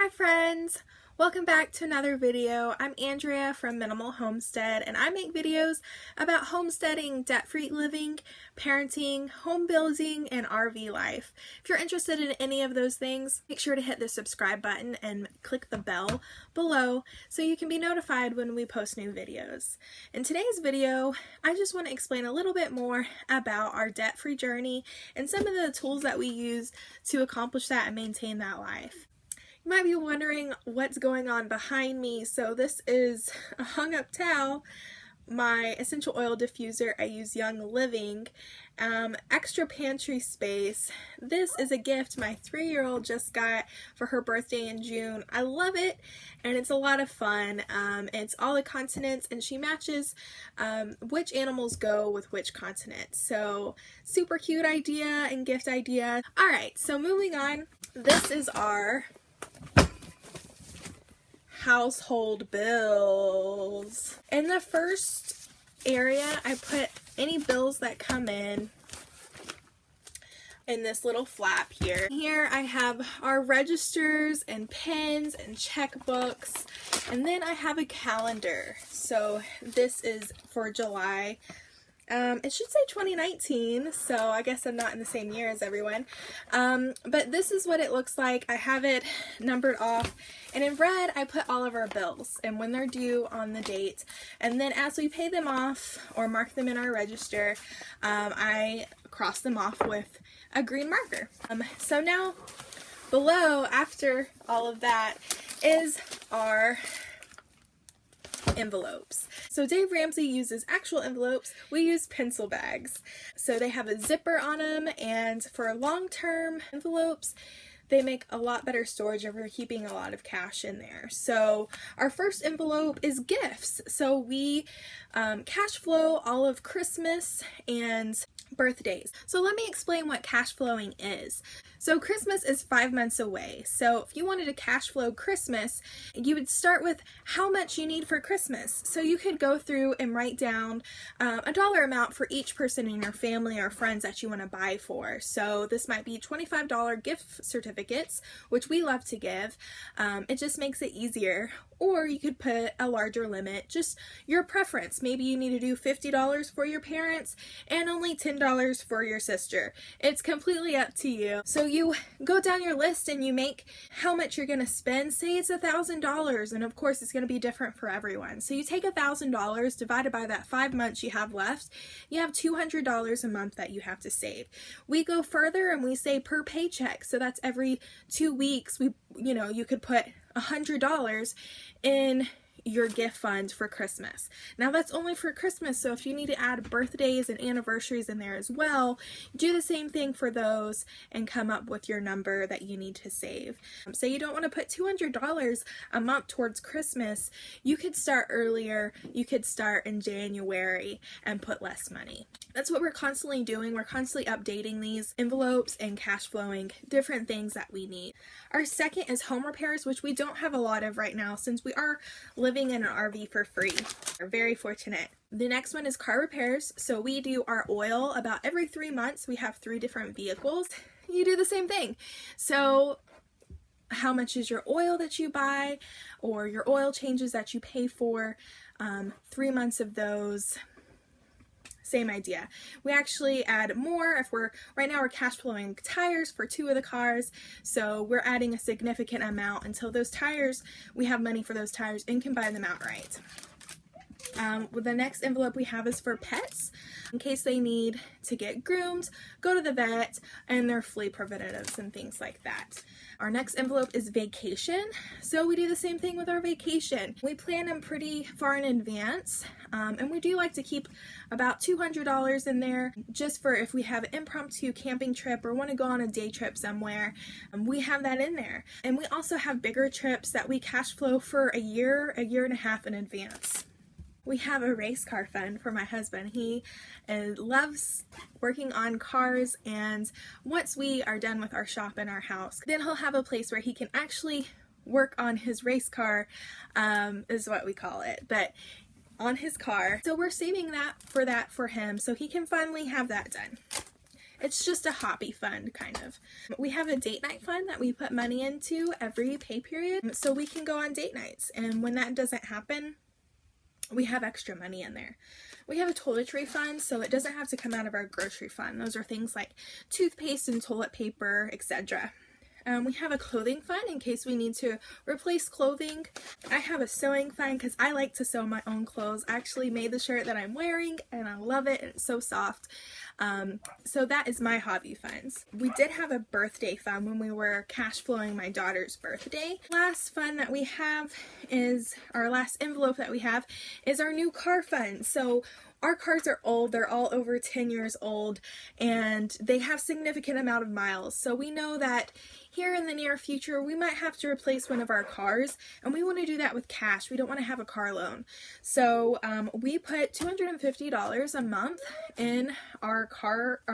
Hi friends! Welcome back to another video. I'm Andrea from Minimal Homestead and I make videos about homesteading, debt-free living, parenting, home building, and RV life. If you're interested in any of those things, make sure to hit the subscribe button and click the bell below so you can be notified when we post new videos. In today's video, I just want to explain a little bit more about our debt-free journey and some of the tools that we use to accomplish that and maintain that life. You might be wondering what's going on behind me. So this is a hung up towel, my essential oil diffuser. I use Young Living, extra pantry space. This is a gift my 3-year-old just got for her birthday in June. I love it and it's a lot of fun. It's all the continents and she matches which animals go with which continent. So super cute idea and gift idea. Alright, so moving on, this is our household bills. In the first area, I put any bills that come in this little flap here. Here I have our registers and pens and checkbooks, and then I have a calendar. So this is for July. It should say 2019, so I guess I'm not in the same year as everyone. But this is what it looks like. I have it numbered off, and in red I put all of our bills and when they're due on the date. And then as we pay them off or mark them in our register, I cross them off with a green marker. So now below, after all of that, is our envelopes. So Dave Ramsey uses actual envelopes. We use pencil bags. So they have a zipper on them, and for long-term envelopes, they make a lot better storage if we're keeping a lot of cash in there. So our first envelope is gifts. So we cash flow all of Christmas and birthdays. So let me explain what cash flowing is. So Christmas is 5 months away. So if you wanted to cash flow Christmas, you would start with how much you need for Christmas. So you could go through and write down a dollar amount for each person in your family or friends that you want to buy for. So this might be $25 gift certificates, which we love to give. It just makes it easier. Or you could put a larger limit, just your preference. Maybe you need to do $50 for your parents and only $10 for your sister. It's completely up to you. So you go down your list and you make how much you're going to spend. Say it's $1,000, and of course it's going to be different for everyone. So you take $1,000 divided by that 5 months you have left. You have $200 a month that you have to save. We go further and we say per paycheck. So that's every 2 weeks. You could put $100 in your gift fund for Christmas. Now that's only for Christmas, so if you need to add birthdays and anniversaries in there as well, do the same thing for those and come up with your number that you need to save. So you don't want to put $200 a month towards Christmas. You could start earlier. You could start in January and put less money. That's what we're constantly doing. We're constantly updating these envelopes and cash flowing different things that we need. Our second is home repairs, which we don't have a lot of right now since we are living in an RV for free. We're very fortunate. The next one is car repairs. So we do our oil about every 3 months. We have 3 different vehicles. You do the same thing. So how much is your oil that you buy or your oil changes that you pay for? 3 months of those. Same idea. We actually add more if right now we're cash flowing tires for 2 of the cars, so we're adding a significant amount until those tires, we have money for those tires and can buy them outright. The next envelope we have is for pets, in case they need to get groomed, go to the vet, and their flea preventatives and things like that. Our next envelope is vacation. So we do the same thing with our vacation. We plan them pretty far in advance, and we do like to keep about $200 in there just for if we have an impromptu camping trip or want to go on a day trip somewhere. We have that in there. And we also have bigger trips that we cash flow for a year and a half in advance. We have a race car fund for my husband. He loves working on cars, and once we are done with our shop in our house, then he'll have a place where he can actually work on his race car, is what we call it, but on his car. So we're saving that for him so he can finally have that done. It's just a hobby fund, kind of. We have a date night fund that we put money into every pay period so we can go on date nights, and when that doesn't happen, we have extra money in there. We have a toiletry fund, so it doesn't have to come out of our grocery fund. Those are things like toothpaste and toilet paper, etc. We have a clothing fund in case we need to replace clothing. I have a sewing fund because I like to sew my own clothes. I actually made the shirt that I'm wearing and I love it, and it's so soft. So that is my hobby funds. We did have a birthday fund when we were cash flowing my daughter's birthday. Last fund that we have is, our last envelope that we have is our new car fund. So our cars are old, they're all over 10 years old, and they have significant amount of miles. So we know that here in the near future, we might have to replace one of our cars, and we want to do that with cash. We don't want to have a car loan. So we put $250 a month in our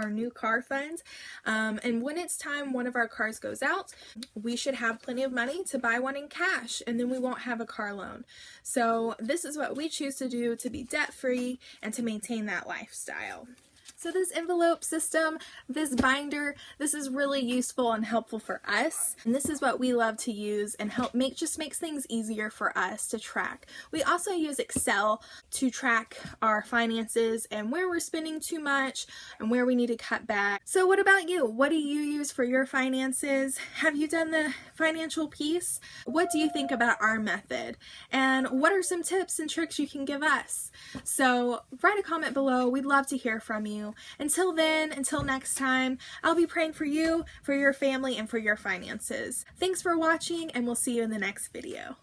new car fund. And when it's time one of our cars goes out, we should have plenty of money to buy one in cash, and then we won't have a car loan. So this is what we choose to do to be debt-free and to maintain that lifestyle. So this envelope system, this binder, this is really useful and helpful for us. And this is what we love to use and just makes things easier for us to track. We also use Excel to track our finances and where we're spending too much and where we need to cut back. So what about you? What do you use for your finances? Have you done the financial piece? What do you think about our method? And what are some tips and tricks you can give us? So write a comment below. We'd love to hear from you. Until then, until next time, I'll be praying for you, for your family, and for your finances. Thanks for watching, and we'll see you in the next video.